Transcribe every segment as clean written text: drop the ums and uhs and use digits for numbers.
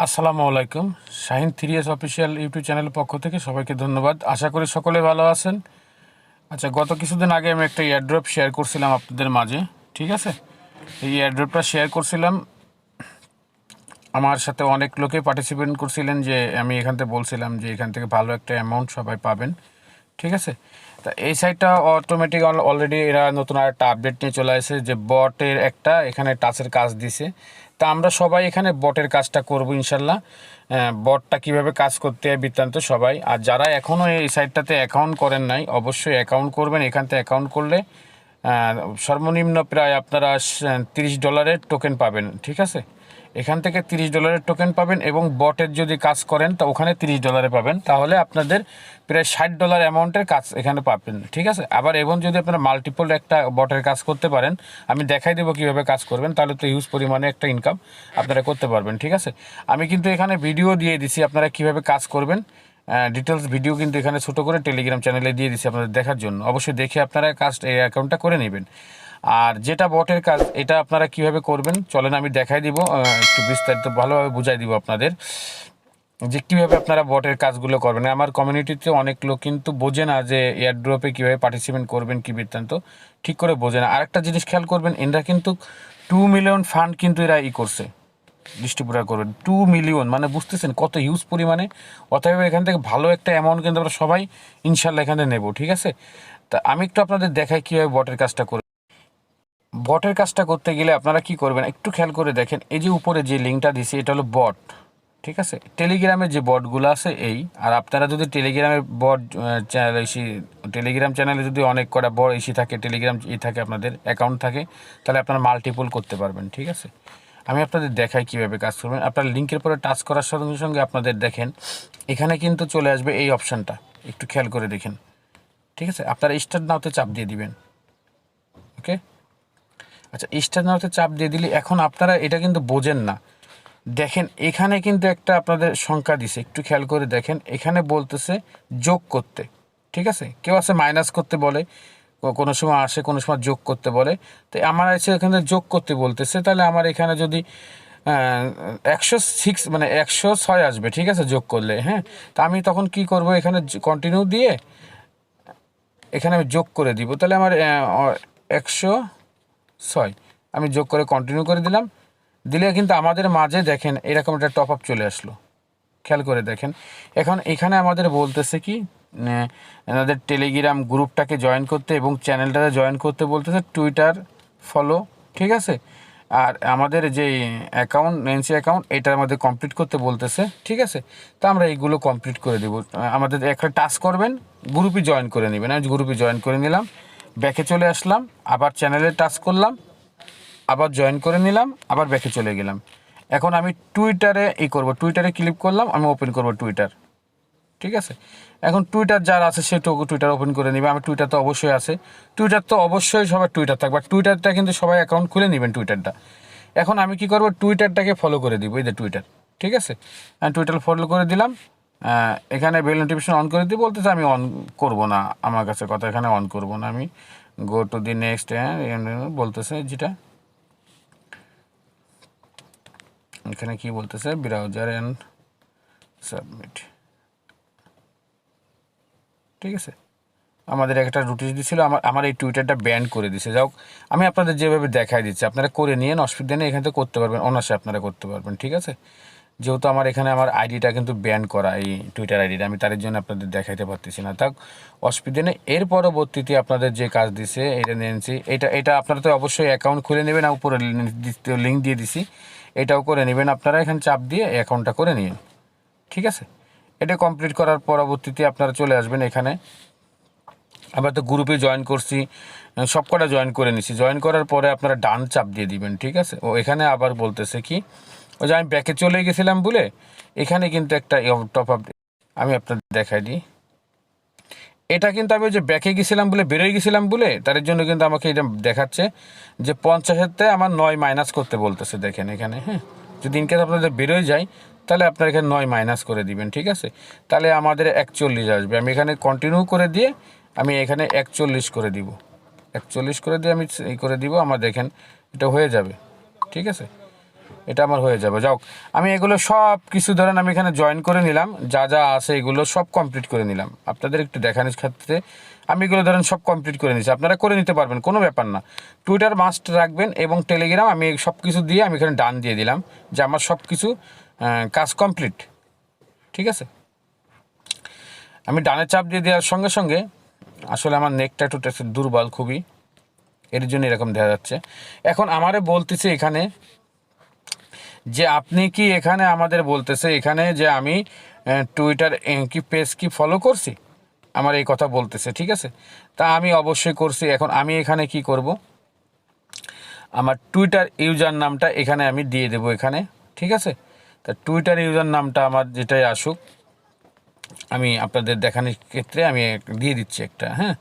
আসসালামু আলাইকুম। Shahin 3S official YouTube চ্যানেলের পক্ষ থেকে সবাইকে ধন্যবাদ। আশা করি সকলে ভালো আছেন। আচ্ছা, গত কিছুদিন আগে আমি একটা এয়ারড্রপ শেয়ার করছিলাম আপনাদের মাঝে, ঠিক আছে? এই এয়ারড্রপটা শেয়ার করছিলাম, আমার সাথে অনেক লোকে পার্টিসিপেট করছিলেন, যে আমি এখান থেকে বলছিলাম যে এখান থেকে ভালো একটা অ্যামাউন্ট সবাই পাবেন, ঠিক আছে? তা এই সাইটটা অটোমেটিক অলরেডি এরা নতুন আর একটা আপডেট নিয়ে চলে আসে, যে বটের একটা এখানে টাচের কাজ দিছে। তা আমরা সবাই এখানে বটের কাজটা করব ইনশাল্লাহ। বটটা কিভাবে কাজ করতে হয় বৃত্তান্ত সবাই। আর যারা এখনও এই সাইটটাতে অ্যাকাউন্ট করেন নাই, অবশ্যই অ্যাকাউন্ট করবেন। এখান থেকে অ্যাকাউন্ট করলে সর্বনিম্ন প্রায় আপনারা $30 টোকেন পাবেন, ঠিক আছে? এখান থেকে $30 টোকেন পাবেন, এবং বটের যদি কাজ করেন তা ওখানে $30 পাবেন। তাহলে আপনাদের প্রায় $60 অ্যামাউন্টের কাজ এখানে পাবেন, ঠিক আছে? আবার এবং যদি আপনারা মাল্টিপল একটা বটের কাজ করতে পারেন, আমি দেখাই দেবো কীভাবে কাজ করবেন, তাহলে তো হিউজ পরিমাণে একটা ইনকাম আপনারা করতে পারবেন, ঠিক আছে? আমি কিন্তু এখানে ভিডিও দিয়ে দিছি আপনারা কীভাবে কাজ করবেন, ডিটেলস ভিডিও কিন্তু এখানে ছোটো করে টেলিগ্রাম চ্যানেলে দিয়ে দিছি আপনাদের দেখার জন্য। অবশ্যই দেখে আপনারা কাজ এই অ্যাকাউন্টটা করে নেবেন। আর যেটা বটের কাজ, এটা আপনারা কিভাবে করবেন চলেন আমি দেখাই দিব, একটু বিস্তারিত ভালোভাবে বুঝাই দিব আপনাদের, যে কীভাবে আপনারা বটের কাজগুলো করবেন। আমার কমিউনিটিতে অনেক লোক কিন্তু বোঝে না যে এয়ারড্রপে কীভাবে পার্টিসিপেট করবেন, কী বৃত্তান্ত ঠিক করে বোঝে না। আরেকটা জিনিস খেয়াল করবেন, এরা কিন্তু 2 মিলিয়ন ফান্ড কিন্তু এরা করছে, ডিস্ট্রিবিউটার করবেন 2 মিলিয়ন, মানে বুঝতেছেন কত হিউজ পরিমাণে। অতএব এখান থেকে ভালো একটা অ্যামাউন্ট কিন্তু আমরা সবাই ইনশাল্লাহ এখানে নেব, ঠিক আছে? তা আমি একটু আপনাদের দেখাই কীভাবে বটের কাজটা করবেন। বটের কাজটা করতে গেলে আপনারা কি করবেন একটু খেয়াল করে দেখেন। এই যে উপরে যে লিঙ্কটা দিছি, এটা হলো বট, ঠিক আছে? টেলিগ্রামের যে বটগুলো আছে এই, আর আপনারা যদি টেলিগ্রামের বট চ্যানেল টেলিগ্রাম চ্যানেলে যদি অনেক কটা বড় থাকে, টেলিগ্রাম থাকে, আপনাদের অ্যাকাউন্ট থাকে, তাহলে আপনারা মাল্টিপল করতে পারবেন, ঠিক আছে? আমি আপনাদের দেখাই কীভাবে কাজ করবেন। আপনার লিঙ্কের পরে টাচ করার সঙ্গে সঙ্গে আপনাদের দেখেন এখানে কিন্তু চলে আসবে এই অপশানটা, একটু খেয়াল করে দেখেন, ঠিক আছে? আপনারা স্টার্ট নাওতে চাপ দিয়ে দিবেন, ওকে? আচ্ছা, স্টার নাওতে চাপ দিয়ে দিলে এখন আপনারা এটা কিন্তু বোঝেন না। দেখেন এখানে কিন্তু একটা আপনাদের সংখ্যা দিছে, একটু খেয়াল করে দেখেন। এখানে বলতেছে যোগ করতে, ঠিক আছে? কেউ আছে মাইনাস করতে বলে, কোনো সময় আসে, কোনো সময় যোগ করতে বলে। তো আমার আছে এখানে যোগ করতে বলতেছে, তাহলে আমার এখানে যদি 106 মানে 106 আসবে, ঠিক আছে, যোগ করলে। হ্যাঁ, তা আমি তখন কি করব, এখানে কন্টিনিউ দিয়ে এখানে আমি যোগ করে দিব। তাহলে আমার 106 আমি যোগ করে কন্টিনিউ করে দিলাম। দিলে কিন্তু আমাদের মাঝে দেখেন এরকম একটা টপ আপ চলে আসলো, খেয়াল করে দেখেন। এখন এখানে আমাদের বলতেছে কি, আমাদের টেলিগ্রাম গ্রুপটাকে জয়েন করতে এবং চ্যানেলটাতে জয়েন করতে বলতেছে, টুইটার ফলো, ঠিক আছে? আর আমাদের যে অ্যাকাউন্ট নেন্সি অ্যাকাউন্ট, এটার আমাদের কমপ্লিট করতে বলতেছে, ঠিক আছে? তো আমরা এইগুলো কমপ্লিট করে দেবো। আমাদের একটা টাস্ক করবেন, গ্রুপে জয়েন করে নেবেন। আমি গ্রুপে জয়েন করে নিলাম, ব্যাকে চলে আসলাম, আবার চ্যানেলে টাচ করলাম, আবার জয়েন করে নিলাম, আবার ব্যাকে চলে গেলাম। এখন আমি টুইটারে করব, টুইটারে ক্লিক করলাম, আমি ওপেন করব টুইটার, ঠিক আছে? এখন টুইটার যার আছে সে টুইটার ওপেন করে নেবে। আমার টুইটার তো অবশ্যই আছে, টুইটার তো অবশ্যই সবার টুইটার থাকবে, টুইটারটা কিন্তু সবাই অ্যাকাউন্ট খুলে নেবেন টুইটারটা। এখন আমি কি করব, টুইটারটাকে ফলো করে দিব, এই যে টুইটার, ঠিক আছে? আমি টুইটার ফলো করে দিলাম। এখানে বেল নোটিফিকেশন অন করে দিই বলতেছে, আমি অন করব না, আমার কাছে কথা, এখানে অন করব না। আমি গো টু দি নেক্সট বলতেছে, যেটা এখানে কি বলতেছে, ব্রাউজার অ্যান্ড সাবমিট, ঠিক আছে? আমাদের একটা নোটিশ দিছিল, আমার এই টুইটারটা ব্যান করে দিছে। যাও, আমি আপনাদের যেভাবে দেখাই দিচ্ছি আপনারা করে নিয়ে অসুবিধা নেই, এখান থেকে করতে পারবেন, অনার্সে আপনারা করতে পারবেন, ঠিক আছে? যেহেতু আমার এখানে আমার আইডিটা কিন্তু ব্যান করা, এই টুইটার আইডিটা, আমি তার জন্য আপনাদের দেখাইতে পারতেছি না। তাক, অসুবিধা নেই। এর পরবর্তীতে আপনাদের যে কাজ দিছে এটা নিয়েছি, এটা আপনারা তো অবশ্যই অ্যাকাউন্ট খুলে নেবেন, উপরে লিঙ্ক দিয়ে দিছি, এটাও করে নেবেন আপনারা। এখানে চাপ দিয়ে অ্যাকাউন্টটা করে নিন, ঠিক আছে? এটা কমপ্লিট করার পরবর্তীতে আপনারা চলে আসবেন এখানে। আবার তো গ্রুপে জয়েন করছি, সব কটা জয়েন করে নিছি। জয়েন করার পরে আপনারা ডান চাপ দিয়ে দিবেন, ঠিক আছে? ও এখানে আবার বলতেছে কি, ওই যে আমি ব্যাকে চলে গেছিলাম বলে, এখানে কিন্তু একটা টপ আপ আমি আপনাদের দেখাই দিই। এটা কিন্তু আমি ওই যে ব্যাকে গেছিলাম বলে, বেরোয় গেছিলাম বলে, তার জন্য কিন্তু আমাকে এটা দেখাচ্ছে যে 50-তে আমার 9 মাইনাস করতে বলতেছে, দেখেন এখানে। হ্যাঁ, যদি ইনকেস আপনাদের বেরোয় যায়, তাহলে আপনার এখানে 9 মাইনাস করে দিবেন, ঠিক আছে? তাহলে আমাদের 41 আসবে। আমি এখানে কন্টিনিউ করে দিয়ে আমি এখানে 41 করে দিব, 41 করে দিয়ে আমি এই করে দিব, আমার দেখেন এটা হয়ে যাবে, ঠিক আছে? এটা আমার হয়ে যাবে। যাও, আমি এগুলো সব কিছু ধরেন আমি এখানে জয়েন করে নিলাম, যা যা আছে এগুলো সব কমপ্লিট করে নিলাম আপনাদের একটু দেখানোর ক্ষেত্রে। আমি এগুলো ধরেন সব কমপ্লিট করে নিচ্ছি, আপনারা করে নিতে পারবেন, কোনো ব্যাপার না। টুইটার মাস্ট রাখবেন এবং টেলিগ্রাম আমি সব কিছু দিয়ে আমি এখানে ডান দিয়ে দিলাম যে আমার সব কিছু কাজ কমপ্লিট। ঠিক আছে, আমি ডানে চাপ দিয়ে দেওয়ার সঙ্গে সঙ্গে আসলে আমার নেকটা একটু দুর্বল খুবই, এর জন্য এরকম দেখা যাচ্ছে। এখন আমারে বলতেছে এখানে যে আপনি কি এখানে আমাদের বলতেছে এখানে যে আমি টুইটার কি পেজ কি ফলো করছি, আমার এই কথা বলতেছে। ঠিক আছে, তা আমি অবশ্যই করছি। এখন আমি এখানে কি করব, আমার টুইটার ইউজার নামটা এখানে আমি দিয়ে দেব এখানে। ঠিক আছে, তা টুইটার ইউজার নামটা আমার যেটাই আসুক আমি আপনাদের দেখানোর ক্ষেত্রে আমি দিয়ে দিচ্ছি একটা। হ্যাঁ,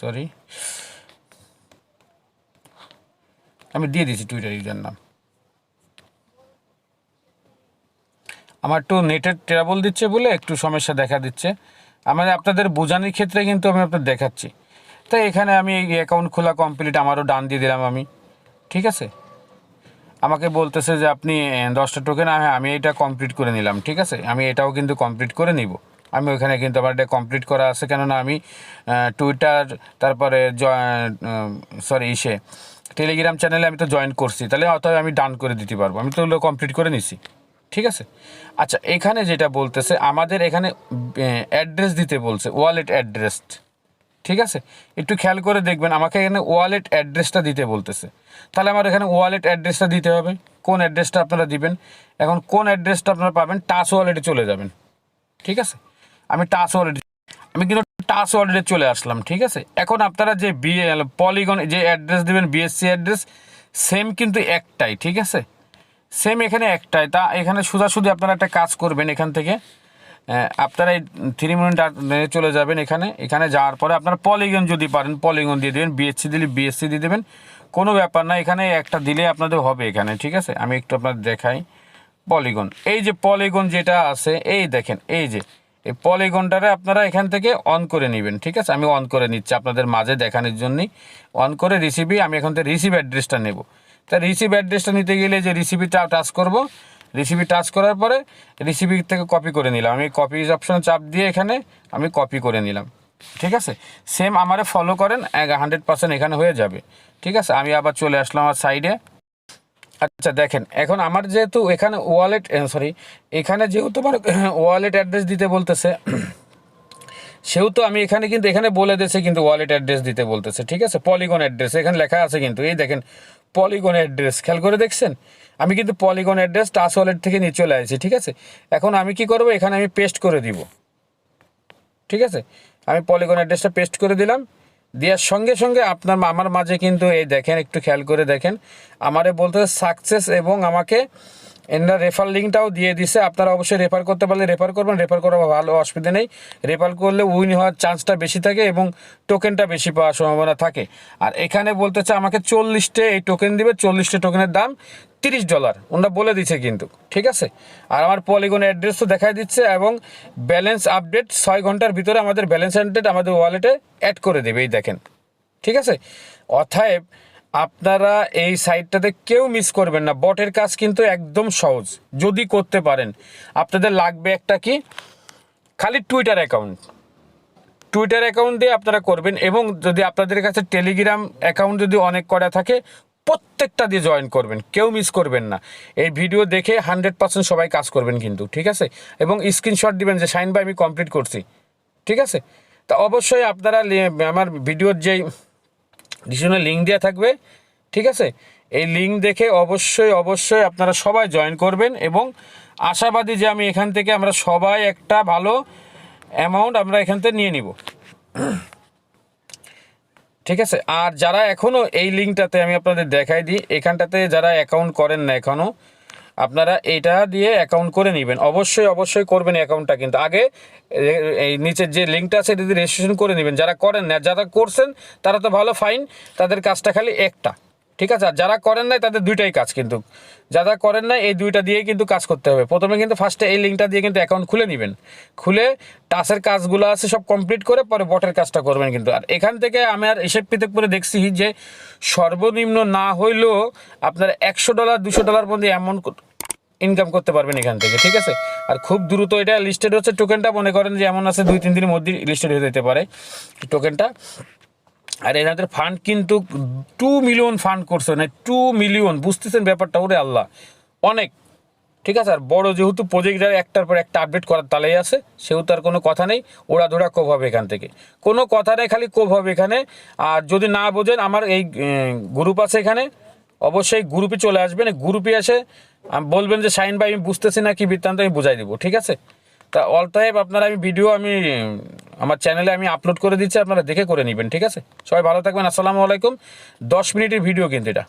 সরি, আমি দিয়ে দিচ্ছি টুইটার ইউজার নাম। আমার একটু নেটের ট্রাবল দিচ্ছে বলে একটু সমস্যা দেখা দিচ্ছে, আমাদের আপনাদের বোঝানোর ক্ষেত্রে কিন্তু আমি আপনাদের দেখাচ্ছি। তাই এখানে আমি এই অ্যাকাউন্ট খোলা কমপ্লিট, আমারও ডান দিয়ে দিলাম আমি। ঠিক আছে, আমাকে বলতেছে যে আপনি 10টা টোকেন, হ্যাঁ আমি এটা কমপ্লিট করে নিলাম। ঠিক আছে, আমি এটাও কিন্তু কমপ্লিট করে নিব। আমি ওইখানে কিন্তু আমার এটা কমপ্লিট করা আছে, কেননা আমি টুইটার তারপরে টেলিগ্রাম চ্যানেলে আমি তো জয়েন করছি, তাহলে অতএব আমি ডান করে দিতে পারবো, আমি তো ওগুলো কমপ্লিট করে নিছি। ঠিক আছে, আচ্ছা এখানে যেটা বলতেছে আমাদের এখানে অ্যাড্রেস দিতে বলছে, ওয়ালেট অ্যাড্রেস। ঠিক আছে, একটু খেয়াল করে দেখবেন, আমাকে এখানে ওয়ালেট অ্যাড্রেসটা দিতে বলতেছে। তাহলে আমার এখানে ওয়ালেট অ্যাড্রেসটা দিতে হবে। কোন অ্যাড্রেসটা আপনারা দিবেন, এখন কোন অ্যাড্রেসটা আপনারা পাবেন, টাচ ওয়ালেটে চলে যাবেন। ঠিক আছে, আমি কিন্তু টাচ ওয়ালেটে চলে আসলাম। ঠিক আছে, এখন আপনারা যে পলিগন যে অ্যাড্রেস দেবেন, বিএসসি অ্যাড্রেস সেম কিন্তু একটাই। ঠিক আছে, সেম এখানে একটাই। তা এখানে সোজাসুজি আপনারা একটা কাজ করবেন, এখান থেকে আপনারা এই 3 মিনিট চলে যাবেন এখানে যাওয়ার পরে আপনারা পলিগন যদি পারেন পলিগন দিয়ে দেবেন, বিএসসি দিলে বিএসসি দিয়ে দেবেন, কোনো ব্যাপার না, এখানে একটা দিলে আপনাদের হবে এখানে। ঠিক আছে, আমি একটু আপনাদের দেখাই পলিগন। এই যে পলিগন যেটা আছে, এই দেখেন, এই যে এই পলিগনটারে আপনারা এখান থেকে অন করে নেবেন। ঠিক আছে, আমি অন করে নিচ্ছি আপনাদের মাঝে দেখানোর জন্যই। অন করে আমি এখান থেকে রিসিভ অ্যাড্রেসটা নেব। তা রিসিভ অ্যাড্রেসটা নিতে গেলে যে রিসিভিটা টাচ করব, রিসিভি টাচ করার পরে রিসিভি থেকে কপি করে নিলাম, আমি কপি অপশনে চাপ দিয়ে এখানে আমি কপি করে নিলাম। ঠিক আছে, সেম আমারে ফলো করেন, 100% এখানে হয়ে যাবে। ঠিক আছে, আমি আবার চলে আসলাম আমার সাইডে। আচ্ছা দেখেন, এখন আমার যেহেতু এখানে এখানে যেহেতু আমার ওয়ালেট অ্যাড্রেস দিতে বলতেছে, সেহেতু আমি এখানে বলে দিয়েছে কিন্তু ওয়ালেট অ্যাড্রেস দিতে বলতেছে। ঠিক আছে, পলিগন অ্যাড্রেস এখানে লেখা আছে কিন্তু, এই দেখেন পলিগন অ্যাড্রেস, খেয়াল করে দেখছেন, আমি কিন্তু পলিগন অ্যাড্রেস টাচ ওয়ালেট থেকে নিয়ে চলে আসছি। ঠিক আছে, এখন আমি কি করব, এখানে আমি পেস্ট করে দিব। ঠিক আছে, আমি পলিগন অ্যাড্রেসটা পেস্ট করে দিলাম, দেওয়ার সঙ্গে সঙ্গে আমার মাঝে কিন্তু এই দেখেন, একটু খেয়াল করে দেখেন, আমারে বলতে সাকসেস এবং আমাকে এনারা রেফার লিঙ্কটাও দিয়ে দিছে। আপনারা অবশ্যই রেফার করতে পারলে রেফার করবেন, রেফার করা ভালো, অসুবিধা নেই। রেফার করলে উইন হওয়ার চান্সটা বেশি থাকে এবং টোকেনটা বেশি পাওয়ার সম্ভাবনা থাকে। আর এখানে বলতেছে আমাকে 40টে এই টোকেন দিবে, 40টে টোকেনের দাম $30 ওনারা বলে দিচ্ছে কিন্তু। ঠিক আছে, আর আমার পলিগন অ্যাড্রেস তো দেখাই দিচ্ছে এবং ব্যালেন্স আপডেট 6 ঘন্টার ভিতরে আমাদের ব্যালেন্স আপডেট আমাদের ওয়ালেটে অ্যাড করে দেবে, এই দেখেন। ঠিক আছে, অতএব আপনারা এই সাইটটাতে কেউ মিস করবেন না, বটের কাজ কিন্তু একদম সহজ যদি করতে পারেন। আপনাদের লাগবে একটা কি, খালি টুইটার অ্যাকাউন্ট দিয়ে আপনারা করবেন, এবং যদি আপনাদের কাছে টেলিগ্রাম অ্যাকাউন্ট যদি অনেক করা থাকে প্রত্যেকটা দিয়ে জয়েন করবেন, কেউ মিস করবেন না। এই ভিডিও দেখে 100% সবাই কাজ করবেন কিন্তু। ঠিক আছে, এবং স্ক্রিনশট দিবেন যে শাইন ভাই আমি কমপ্লিট করছি। ঠিক আছে, তা অবশ্যই আপনারা আমার ভিডিওর যেই ডিসক্রিপশনে লিঙ্ক দেওয়া থাকবে, ঠিক আছে, এই লিঙ্ক দেখে অবশ্যই আপনারা সবাই জয়েন করবেন, এবং আশাবাদী যে আমি এখান থেকে আমরা সবাই একটা ভালো অ্যামাউন্ট আমরা এখান থেকে নিয়ে নিব। ঠিক আছে, আর যারা এখনও এই লিঙ্কটাতে আমি আপনাদের দেখাই দিই, এখানটাতে যারা অ্যাকাউন্ট করেন না এখনও, আপনারা এটা দিয়ে অ্যাকাউন্ট করে নেবেন, অবশ্যই করবেন অ্যাকাউন্টটা। কিন্তু আগে এই নিচের যে লিঙ্কটা আছে এটা দিয়ে রেজিস্ট্রেশন করে নেবেন, যারা করেন না। যারা করছেন তারা তো ভালো, ফাইন, তাদের কাজটা খালি একটা। ঠিক আছে। আর যারা করেন নাই তাদের দুইটাই কাজ, কিন্তু যারা করেন নাই এই দুইটা দিয়েই কিন্তু কাজ করতে হবে। প্রথমে কিন্তু ফার্স্টে এই লিঙ্কটা দিয়ে কিন্তু অ্যাকাউন্ট খুলে নেবেন, খুলে টাসের কাজগুলো আছে সব কমপ্লিট করে পরে বটের কাজটা করবেন কিন্তু। আর এখান থেকে আমি আর হিসেব পিতেব করে দেখছি যে সর্বনিম্ন না হইলেও আপনার $100 $200 পর্যন্ত অ্যামাউন্ট ইনকাম করতে পারবেন এখান থেকে, ঠিক আছে। আর খুব দ্রুত এটা লিস্টেড হচ্ছে টোকেনটা, মনে করেন যে এমন আছে 2-3 দিনের মধ্যে লিস্টেড হয়ে যেতে পারে টোকেনটা। আর এনাদের ফান্ড কিন্তু 2 মিলিয়ন ফান্ড করছে, মানে 2 মিলিয়ন, বুঝতেছেন ব্যাপারটা? ওরে আল্লাহ, অনেক, ঠিক আছে। আর বড় যেহেতু প্রজেক্টটা একটার পর একটা আপডেট করার তালেই আছে, সেহেতু আর কোনো কথা নেই, ওরা ধরা কোভ হবে এখান থেকে, কোনো কথা নেই, খালি কোভ হবে এখানে। আর যদি না বোঝেন আমার এই গ্রুপ আছে এখানে, অবশ্যই গ্রুপে চলে আসবেন, গ্রুপে এসে বলবেন যে শাহিন ভাই আমি বুঝতেছি না কি বৃত্তান্ত, আমি বুঝাই দেবো, ঠিক আছে। তা অল টাইম আপনারা ভিডিও আমি আমার চ্যানেলে আমি আপলোড করে দিচ্ছি, আপনারা দেখে করে নেবেন, ঠিক আছে। সবাই ভালো থাকবেন, আসসালামু আলাইকুম। 10 মিনিটের ভিডিও কিন্তু এটা।